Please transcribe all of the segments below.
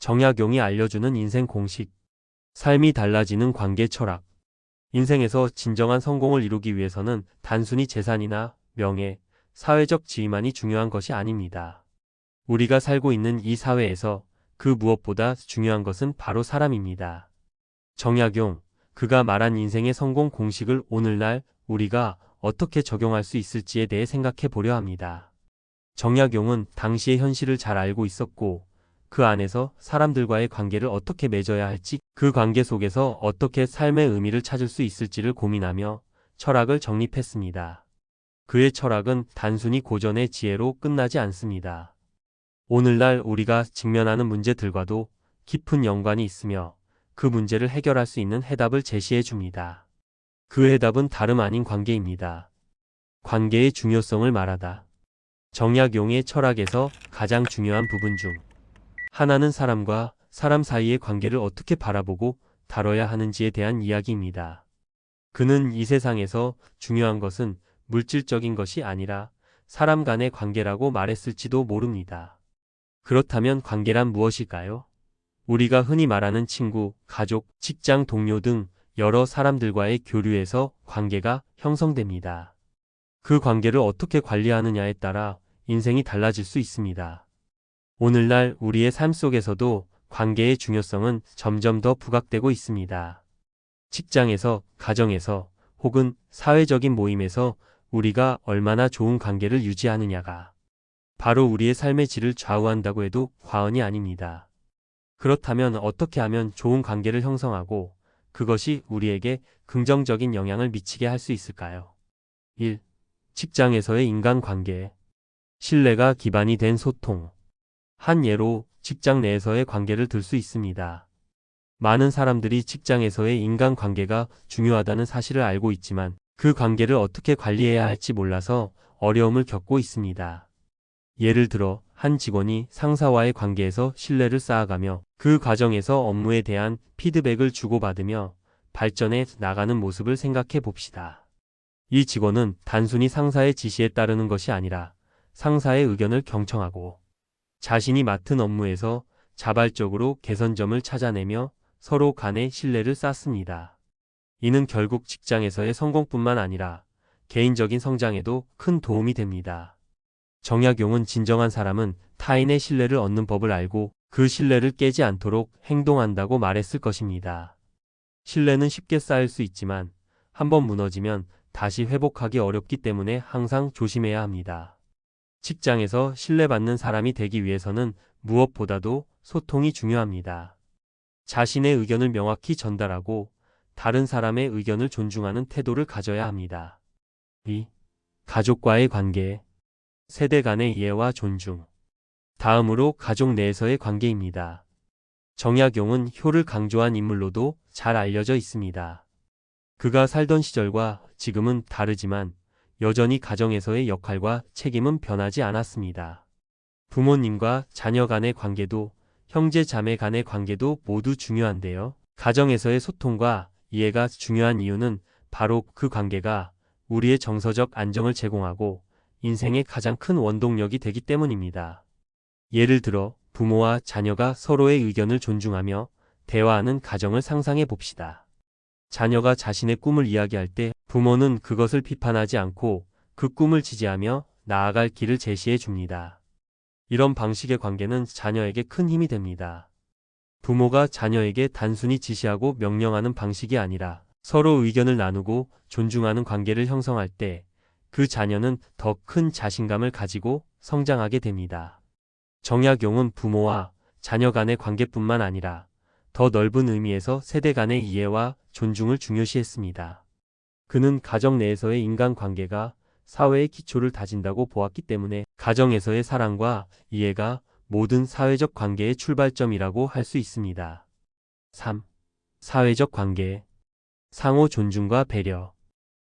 정약용이 알려주는 인생 공식. 삶이 달라지는 관계 철학. 인생에서 진정한 성공을 이루기 위해서는 단순히 재산이나 명예, 사회적 지위만이 중요한 것이 아닙니다. 우리가 살고 있는 이 사회에서 그 무엇보다 중요한 것은 바로 사람입니다. 정약용, 그가 말한 인생의 성공 공식을 오늘날 우리가 어떻게 적용할 수 있을지에 대해 생각해 보려 합니다. 정약용은 당시의 현실을 잘 알고 있었고, 그 안에서 사람들과의 관계를 어떻게 맺어야 할지, 그 관계 속에서 어떻게 삶의 의미를 찾을 수 있을지를 고민하며 철학을 정립했습니다. 그의 철학은 단순히 고전의 지혜로 끝나지 않습니다. 오늘날 우리가 직면하는 문제들과도 깊은 연관이 있으며 그 문제를 해결할 수 있는 해답을 제시해 줍니다. 그 해답은 다름 아닌 관계입니다. 관계의 중요성을 말하다. 정약용의 철학에서 가장 중요한 부분 중 하나는 사람과 사람 사이의 관계를 어떻게 바라보고 다뤄야 하는지에 대한 이야기입니다. 그는 이 세상에서 중요한 것은 물질적인 것이 아니라 사람 간의 관계라고 말했을지도 모릅니다. 그렇다면 관계란 무엇일까요? 우리가 흔히 말하는 친구, 가족, 직장 동료 등 여러 사람들과의 교류에서 관계가 형성됩니다. 그 관계를 어떻게 관리하느냐에 따라 인생이 달라질 수 있습니다. 오늘날 우리의 삶 속에서도 관계의 중요성은 점점 더 부각되고 있습니다. 직장에서, 가정에서, 혹은 사회적인 모임에서 우리가 얼마나 좋은 관계를 유지하느냐가 바로 우리의 삶의 질을 좌우한다고 해도 과언이 아닙니다. 그렇다면 어떻게 하면 좋은 관계를 형성하고 그것이 우리에게 긍정적인 영향을 미치게 할 수 있을까요? 1. 직장에서의 인간관계. 신뢰가 기반이 된 소통. 한 예로 직장 내에서의 관계를 들 수 있습니다. 많은 사람들이 직장에서의 인간관계가 중요하다는 사실을 알고 있지만 그 관계를 어떻게 관리해야 할지 몰라서 어려움을 겪고 있습니다. 예를 들어 한 직원이 상사와의 관계에서 신뢰를 쌓아가며 그 과정에서 업무에 대한 피드백을 주고받으며 발전해 나가는 모습을 생각해 봅시다. 이 직원은 단순히 상사의 지시에 따르는 것이 아니라 상사의 의견을 경청하고 자신이 맡은 업무에서 자발적으로 개선점을 찾아내며 서로 간의 신뢰를 쌓습니다. 이는 결국 직장에서의 성공뿐만 아니라 개인적인 성장에도 큰 도움이 됩니다. 정약용은 진정한 사람은 타인의 신뢰를 얻는 법을 알고 그 신뢰를 깨지 않도록 행동한다고 말했을 것입니다. 신뢰는 쉽게 쌓일 수 있지만 한번 무너지면 다시 회복하기 어렵기 때문에 항상 조심해야 합니다. 직장에서 신뢰받는 사람이 되기 위해서는 무엇보다도 소통이 중요합니다. 자신의 의견을 명확히 전달하고 다른 사람의 의견을 존중하는 태도를 가져야 합니다. 2. 가족과의 관계. 세대 간의 이해와 존중. 다음으로 가족 내에서의 관계입니다. 정약용은 효를 강조한 인물로도 잘 알려져 있습니다. 그가 살던 시절과 지금은 다르지만 여전히 가정에서의 역할과 책임은 변하지 않았습니다. 부모님과 자녀 간의 관계도 형제 자매 간의 관계도 모두 중요한데요. 가정에서의 소통과 이해가 중요한 이유는 바로 그 관계가 우리의 정서적 안정을 제공하고 인생의 가장 큰 원동력이 되기 때문입니다. 예를 들어 부모와 자녀가 서로의 의견을 존중하며 대화하는 가정을 상상해 봅시다. 자녀가 자신의 꿈을 이야기할 때 부모는 그것을 비판하지 않고 그 꿈을 지지하며 나아갈 길을 제시해 줍니다. 이런 방식의 관계는 자녀에게 큰 힘이 됩니다. 부모가 자녀에게 단순히 지시하고 명령하는 방식이 아니라 서로 의견을 나누고 존중하는 관계를 형성할 때 그 자녀는 더 큰 자신감을 가지고 성장하게 됩니다. 정약용은 부모와 자녀 간의 관계뿐만 아니라 더 넓은 의미에서 세대 간의 이해와 존중을 중요시했습니다. 그는 가정 내에서의 인간관계가 사회의 기초를 다진다고 보았기 때문에 가정에서의 사랑과 이해가 모든 사회적 관계의 출발점이라고 할 수 있습니다. 3. 사회적 관계. 상호 존중과 배려.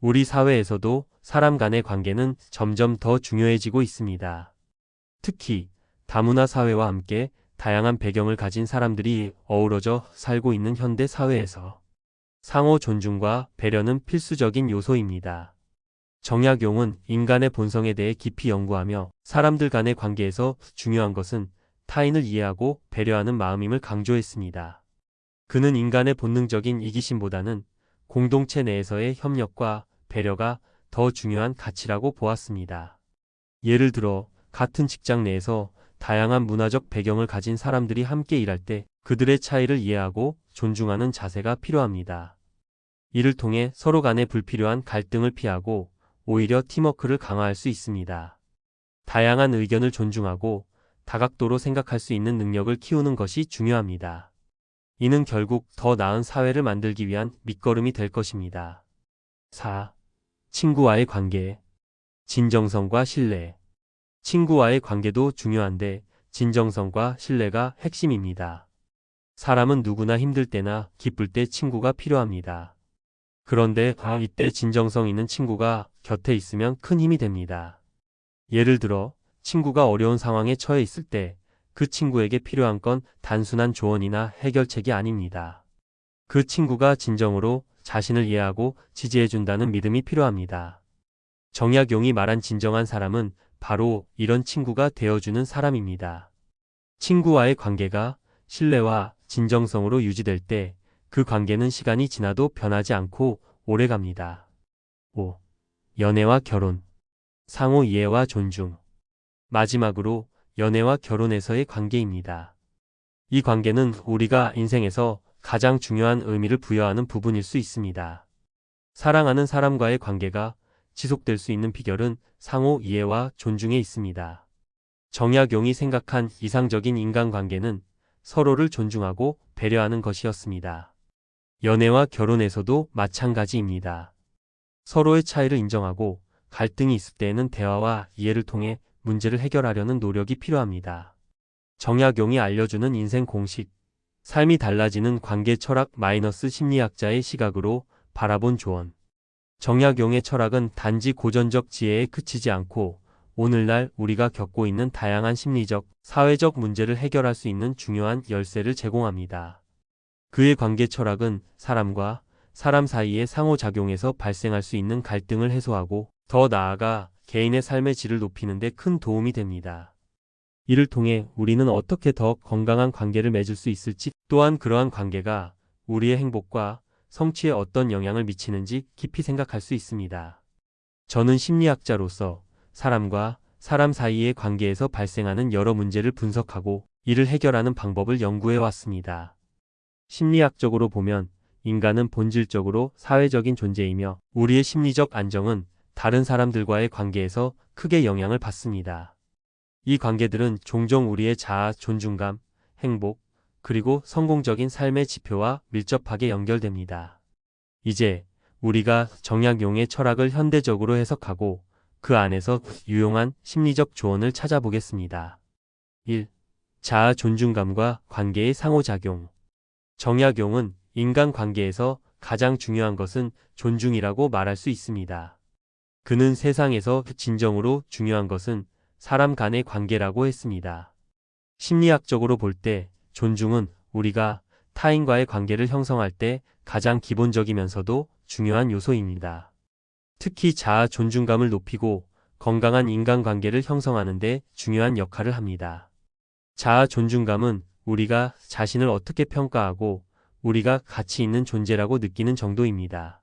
우리 사회에서도 사람 간의 관계는 점점 더 중요해지고 있습니다. 특히 다문화 사회와 함께 다양한 배경을 가진 사람들이 어우러져 살고 있는 현대 사회에서 상호 존중과 배려는 필수적인 요소입니다. 정약용은 인간의 본성에 대해 깊이 연구하며 사람들 간의 관계에서 중요한 것은 타인을 이해하고 배려하는 마음임을 강조했습니다. 그는 인간의 본능적인 이기심보다는 공동체 내에서의 협력과 배려가 더 중요한 가치라고 보았습니다. 예를 들어 같은 직장 내에서 다양한 문화적 배경을 가진 사람들이 함께 일할 때 그들의 차이를 이해하고 존중하는 자세가 필요합니다. 이를 통해 서로 간의 불필요한 갈등을 피하고 오히려 팀워크를 강화할 수 있습니다. 다양한 의견을 존중하고 다각도로 생각할 수 있는 능력을 키우는 것이 중요합니다. 이는 결국 더 나은 사회를 만들기 위한 밑거름이 될 것입니다. 4. 친구와의 관계. 진정성과 신뢰. 친구와의 관계도 중요한데 진정성과 신뢰가 핵심입니다. 사람은 누구나 힘들 때나 기쁠 때 친구가 필요합니다. 그런데 이때 진정성 있는 친구가 곁에 있으면 큰 힘이 됩니다. 예를 들어 친구가 어려운 상황에 처해 있을 때 그 친구에게 필요한 건 단순한 조언이나 해결책이 아닙니다. 그 친구가 진정으로 자신을 이해하고 지지해준다는 믿음이 필요합니다. 정약용이 말한 진정한 사람은 바로 이런 친구가 되어주는 사람입니다. 친구와의 관계가 신뢰와 진정성으로 유지될 때 그 관계는 시간이 지나도 변하지 않고 오래갑니다. 5. 연애와 결혼. 상호 이해와 존중. 마지막으로 연애와 결혼에서의 관계입니다. 이 관계는 우리가 인생에서 가장 중요한 의미를 부여하는 부분일 수 있습니다. 사랑하는 사람과의 관계가 지속될 수 있는 비결은 상호 이해와 존중에 있습니다. 정약용이 생각한 이상적인 인간관계는 서로를 존중하고 배려하는 것이었습니다. 연애와 결혼에서도 마찬가지입니다. 서로의 차이를 인정하고 갈등이 있을 때에는 대화와 이해를 통해 문제를 해결하려는 노력이 필요합니다. 정약용이 알려주는 인생 공식. 삶이 달라지는 관계 철학 심리학자의 시각으로 바라본 조언. 정약용의 철학은 단지 고전적 지혜에 그치지 않고 오늘날 우리가 겪고 있는 다양한 심리적, 사회적 문제를 해결할 수 있는 중요한 열쇠를 제공합니다. 그의 관계 철학은 사람과 사람 사이의 상호작용에서 발생할 수 있는 갈등을 해소하고 더 나아가 개인의 삶의 질을 높이는 데 큰 도움이 됩니다. 이를 통해 우리는 어떻게 더 건강한 관계를 맺을 수 있을지, 또한 그러한 관계가 우리의 행복과 성취에 어떤 영향을 미치는지 깊이 생각할 수 있습니다. 저는 심리학자로서 사람과 사람 사이의 관계에서 발생하는 여러 문제를 분석하고 이를 해결하는 방법을 연구해 왔습니다. 심리학적으로 보면 인간은 본질적으로 사회적인 존재이며 우리의 심리적 안정은 다른 사람들과의 관계에서 크게 영향을 받습니다. 이 관계들은 종종 우리의 자아, 존중감, 행복, 그리고 성공적인 삶의 지표와 밀접하게 연결됩니다. 이제 우리가 정약용의 철학을 현대적으로 해석하고 그 안에서 유용한 심리적 조언을 찾아보겠습니다. 1. 자아 존중감과 관계의 상호작용. 정약용은 인간관계에서 가장 중요한 것은 존중이라고 말할 수 있습니다. 그는 세상에서 진정으로 중요한 것은 사람 간의 관계라고 했습니다. 심리학적으로 볼 때 존중은 우리가 타인과의 관계를 형성할 때 가장 기본적이면서도 중요한 요소입니다. 특히 자아 존중감을 높이고 건강한 인간관계를 형성하는 데 중요한 역할을 합니다. 자아 존중감은 우리가 자신을 어떻게 평가하고 우리가 가치 있는 존재라고 느끼는 정도입니다.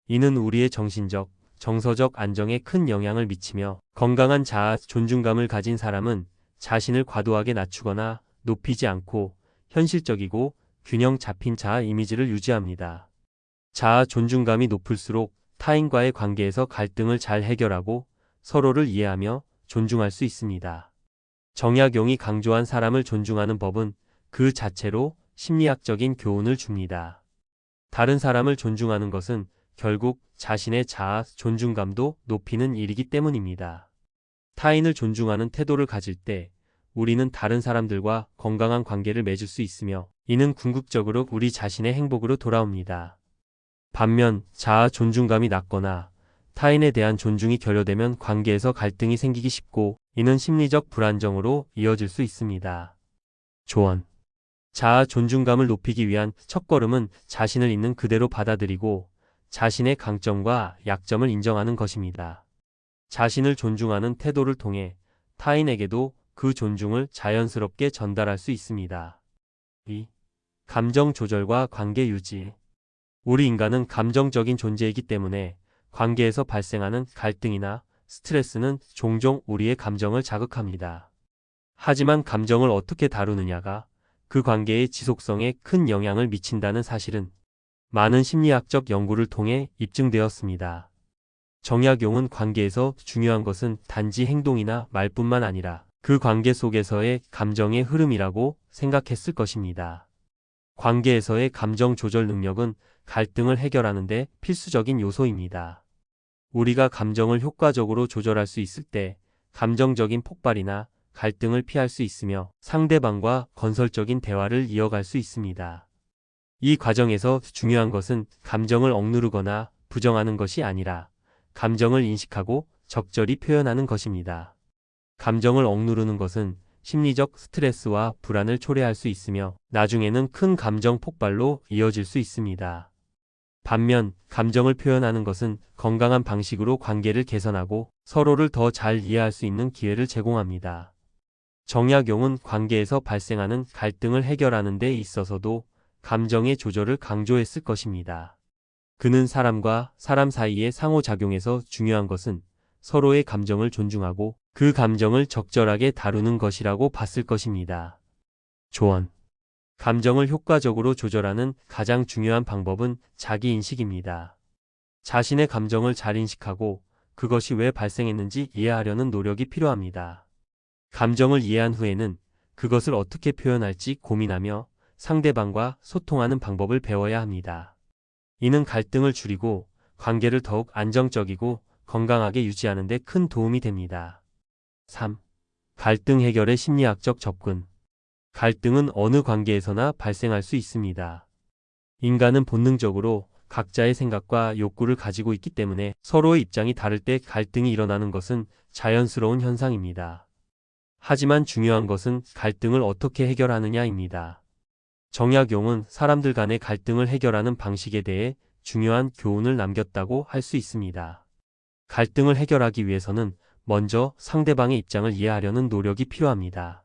이는 우리의 정신적, 정서적 안정에 큰 영향을 미치며 건강한 자아 존중감을 가진 사람은 자신을 과도하게 낮추거나 높이지 않고 현실적이고 균형 잡힌 자아 이미지를 유지합니다. 자아 존중감이 높을수록 타인과의 관계에서 갈등을 잘 해결하고 서로를 이해하며 존중할 수 있습니다. 정약용이 강조한 사람을 존중하는 법은 그 자체로 심리학적인 교훈을 줍니다. 다른 사람을 존중하는 것은 결국 자신의 자아 존중감도 높이는 일이기 때문입니다. 타인을 존중하는 태도를 가질 때 우리는 다른 사람들과 건강한 관계를 맺을 수 있으며 이는 궁극적으로 우리 자신의 행복으로 돌아옵니다. 반면 자아 존중감이 낮거나 타인에 대한 존중이 결여되면 관계에서 갈등이 생기기 쉽고 이는 심리적 불안정으로 이어질 수 있습니다. 조언. 자아 존중감을 높이기 위한 첫걸음은 자신을 있는 그대로 받아들이고 자신의 강점과 약점을 인정하는 것입니다. 자신을 존중하는 태도를 통해 타인에게도 그 존중을 자연스럽게 전달할 수 있습니다. 2. 감정 조절과 관계 유지. 우리 인간은 감정적인 존재이기 때문에 관계에서 발생하는 갈등이나 스트레스는 종종 우리의 감정을 자극합니다. 하지만 감정을 어떻게 다루느냐가 그 관계의 지속성에 큰 영향을 미친다는 사실은 많은 심리학적 연구를 통해 입증되었습니다. 정약용은 관계에서 중요한 것은 단지 행동이나 말뿐만 아니라 그 관계 속에서의 감정의 흐름이라고 생각했을 것입니다. 관계에서의 감정 조절 능력은 갈등을 해결하는 데 필수적인 요소입니다. 우리가 감정을 효과적으로 조절할 수 있을 때 감정적인 폭발이나 갈등을 피할 수 있으며 상대방과 건설적인 대화를 이어갈 수 있습니다. 이 과정에서 중요한 것은 감정을 억누르거나 부정하는 것이 아니라 감정을 인식하고 적절히 표현하는 것입니다. 감정을 억누르는 것은 심리적 스트레스와 불안을 초래할 수 있으며 나중에는 큰 감정 폭발로 이어질 수 있습니다. 반면 감정을 표현하는 것은 건강한 방식으로 관계를 개선하고 서로를 더 잘 이해할 수 있는 기회를 제공합니다. 정약용은 관계에서 발생하는 갈등을 해결하는 데 있어서도 감정의 조절을 강조했을 것입니다. 그는 사람과 사람 사이의 상호작용에서 중요한 것은 서로의 감정을 존중하고 그 감정을 적절하게 다루는 것이라고 봤을 것입니다. 조언. 감정을 효과적으로 조절하는 가장 중요한 방법은 자기인식입니다. 자신의 감정을 잘 인식하고 그것이 왜 발생했는지 이해하려는 노력이 필요합니다. 감정을 이해한 후에는 그것을 어떻게 표현할지 고민하며 상대방과 소통하는 방법을 배워야 합니다. 이는 갈등을 줄이고 관계를 더욱 안정적이고 건강하게 유지하는 데 큰 도움이 됩니다. 3. 갈등 해결의 심리학적 접근. 갈등은 어느 관계에서나 발생할 수 있습니다. 인간은 본능적으로 각자의 생각과 욕구를 가지고 있기 때문에 서로의 입장이 다를 때 갈등이 일어나는 것은 자연스러운 현상입니다. 하지만 중요한 것은 갈등을 어떻게 해결하느냐입니다. 정약용은 사람들 간의 갈등을 해결하는 방식에 대해 중요한 교훈을 남겼다고 할 수 있습니다. 갈등을 해결하기 위해서는 먼저 상대방의 입장을 이해하려는 노력이 필요합니다.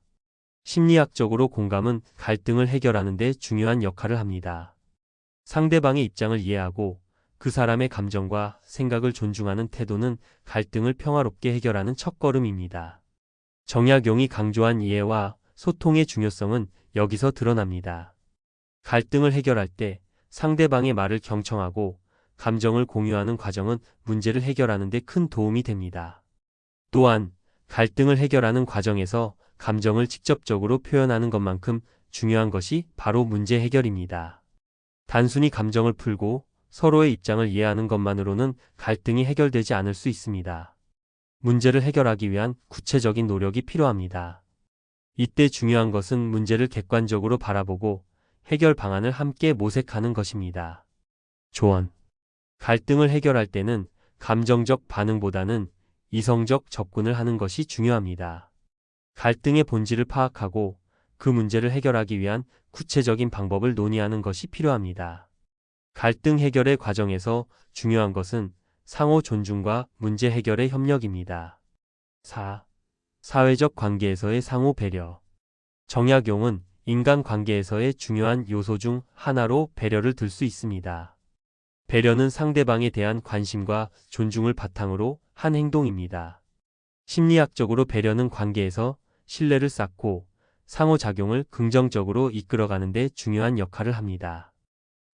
심리학적으로 공감은 갈등을 해결하는 데 중요한 역할을 합니다. 상대방의 입장을 이해하고 그 사람의 감정과 생각을 존중하는 태도는 갈등을 평화롭게 해결하는 첫걸음입니다. 정약용이 강조한 이해와 소통의 중요성은 여기서 드러납니다. 갈등을 해결할 때 상대방의 말을 경청하고 감정을 공유하는 과정은 문제를 해결하는 데 큰 도움이 됩니다. 또한 갈등을 해결하는 과정에서 감정을 직접적으로 표현하는 것만큼 중요한 것이 바로 문제 해결입니다. 단순히 감정을 풀고 서로의 입장을 이해하는 것만으로는 갈등이 해결되지 않을 수 있습니다. 문제를 해결하기 위한 구체적인 노력이 필요합니다. 이때 중요한 것은 문제를 객관적으로 바라보고 해결 방안을 함께 모색하는 것입니다. 조언. 갈등을 해결할 때는 감정적 반응보다는 이성적 접근을 하는 것이 중요합니다. 갈등의 본질을 파악하고 그 문제를 해결하기 위한 구체적인 방법을 논의하는 것이 필요합니다. 갈등 해결의 과정에서 중요한 것은 상호 존중과 문제 해결의 협력입니다. 4. 사회적 관계에서의 상호 배려. 정약용은 인간 관계에서의 중요한 요소 중 하나로 배려를 들 수 있습니다. 배려는 상대방에 대한 관심과 존중을 바탕으로 한 행동입니다. 심리학적으로 배려는 관계에서 신뢰를 쌓고 상호작용을 긍정적으로 이끌어가는 데 중요한 역할을 합니다.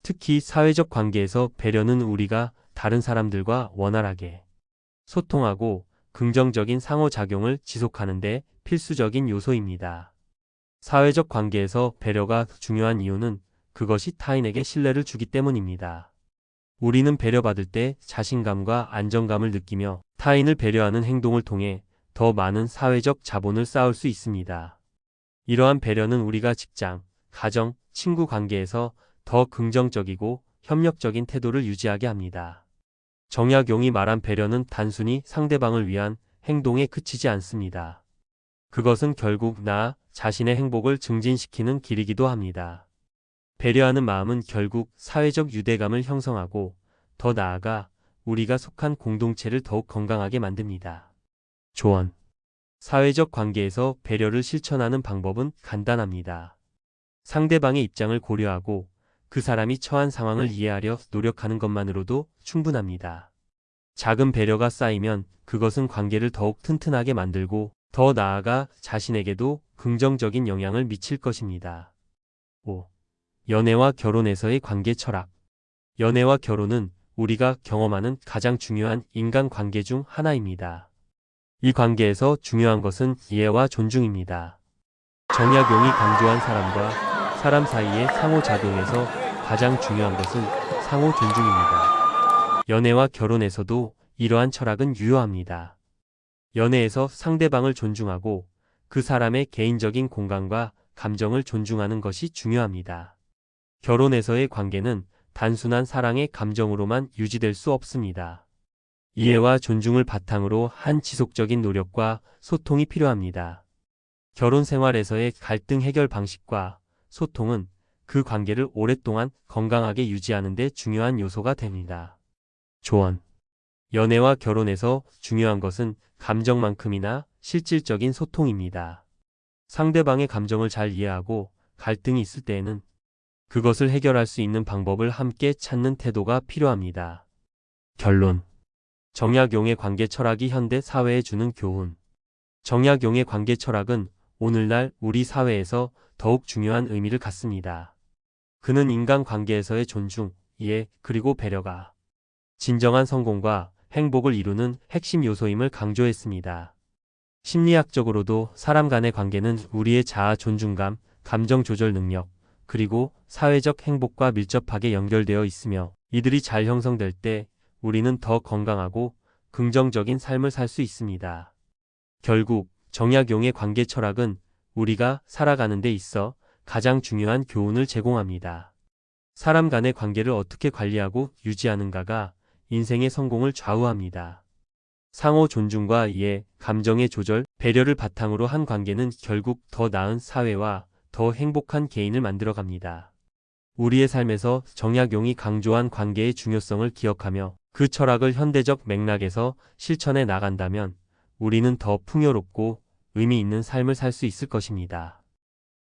특히 사회적 관계에서 배려는 우리가 다른 사람들과 원활하게 소통하고 긍정적인 상호작용을 지속하는 데 필수적인 요소입니다. 사회적 관계에서 배려가 중요한 이유는 그것이 타인에게 신뢰를 주기 때문입니다. 우리는 배려받을 때 자신감과 안정감을 느끼며 타인을 배려하는 행동을 통해 더 많은 사회적 자본을 쌓을 수 있습니다. 이러한 배려는 우리가 직장, 가정, 친구 관계에서 더 긍정적이고 협력적인 태도를 유지하게 합니다. 정약용이 말한 배려는 단순히 상대방을 위한 행동에 그치지 않습니다. 그것은 결국 나 자신의 행복을 증진시키는 길이기도 합니다. 배려하는 마음은 결국 사회적 유대감을 형성하고 더 나아가 우리가 속한 공동체를 더욱 건강하게 만듭니다. 조언. 사회적 관계에서 배려를 실천하는 방법은 간단합니다. 상대방의 입장을 고려하고 그 사람이 처한 상황을 이해하려 노력하는 것만으로도 충분합니다. 작은 배려가 쌓이면 그것은 관계를 더욱 튼튼하게 만들고 더 나아가 자신에게도 긍정적인 영향을 미칠 것입니다. 5. 연애와 결혼에서의 관계 철학. 연애와 결혼은 우리가 경험하는 가장 중요한 인간관계 중 하나입니다. 이 관계에서 중요한 것은 이해와 존중입니다. 정약용이 강조한 사람과 사람 사이의 상호작용에서 가장 중요한 것은 상호 존중입니다. 연애와 결혼에서도 이러한 철학은 유효합니다. 연애에서 상대방을 존중하고 그 사람의 개인적인 공간과 감정을 존중하는 것이 중요합니다. 결혼에서의 관계는 단순한 사랑의 감정으로만 유지될 수 없습니다. 이해와 존중을 바탕으로 한 지속적인 노력과 소통이 필요합니다. 결혼 생활에서의 갈등 해결 방식과 소통은 그 관계를 오랫동안 건강하게 유지하는 데 중요한 요소가 됩니다. 조언. 연애와 결혼에서 중요한 것은 감정만큼이나 실질적인 소통입니다. 상대방의 감정을 잘 이해하고 갈등이 있을 때에는 그것을 해결할 수 있는 방법을 함께 찾는 태도가 필요합니다. 결론. 정약용의 관계 철학이 현대 사회에 주는 교훈. 정약용의 관계 철학은 오늘날 우리 사회에서 더욱 중요한 의미를 갖습니다. 그는 인간관계에서의 존중, 이해, 그리고 배려가 진정한 성공과 행복을 이루는 핵심 요소임을 강조했습니다. 심리학적으로도 사람 간의 관계는 우리의 자아 존중감, 감정 조절 능력, 그리고 사회적 행복과 밀접하게 연결되어 있으며 이들이 잘 형성될 때 우리는 더 건강하고 긍정적인 삶을 살 수 있습니다. 결국 정약용의 관계 철학은 우리가 살아가는 데 있어 가장 중요한 교훈을 제공합니다. 사람 간의 관계를 어떻게 관리하고 유지하는가가 인생의 성공을 좌우합니다. 상호 존중과 이해, 감정의 조절, 배려를 바탕으로 한 관계는 결국 더 나은 사회와 더 행복한 개인을 만들어갑니다. 우리의 삶에서 정약용이 강조한 관계의 중요성을 기억하며 그 철학을 현대적 맥락에서 실천해 나간다면 우리는 더 풍요롭고 의미 있는 삶을 살 수 있을 것입니다.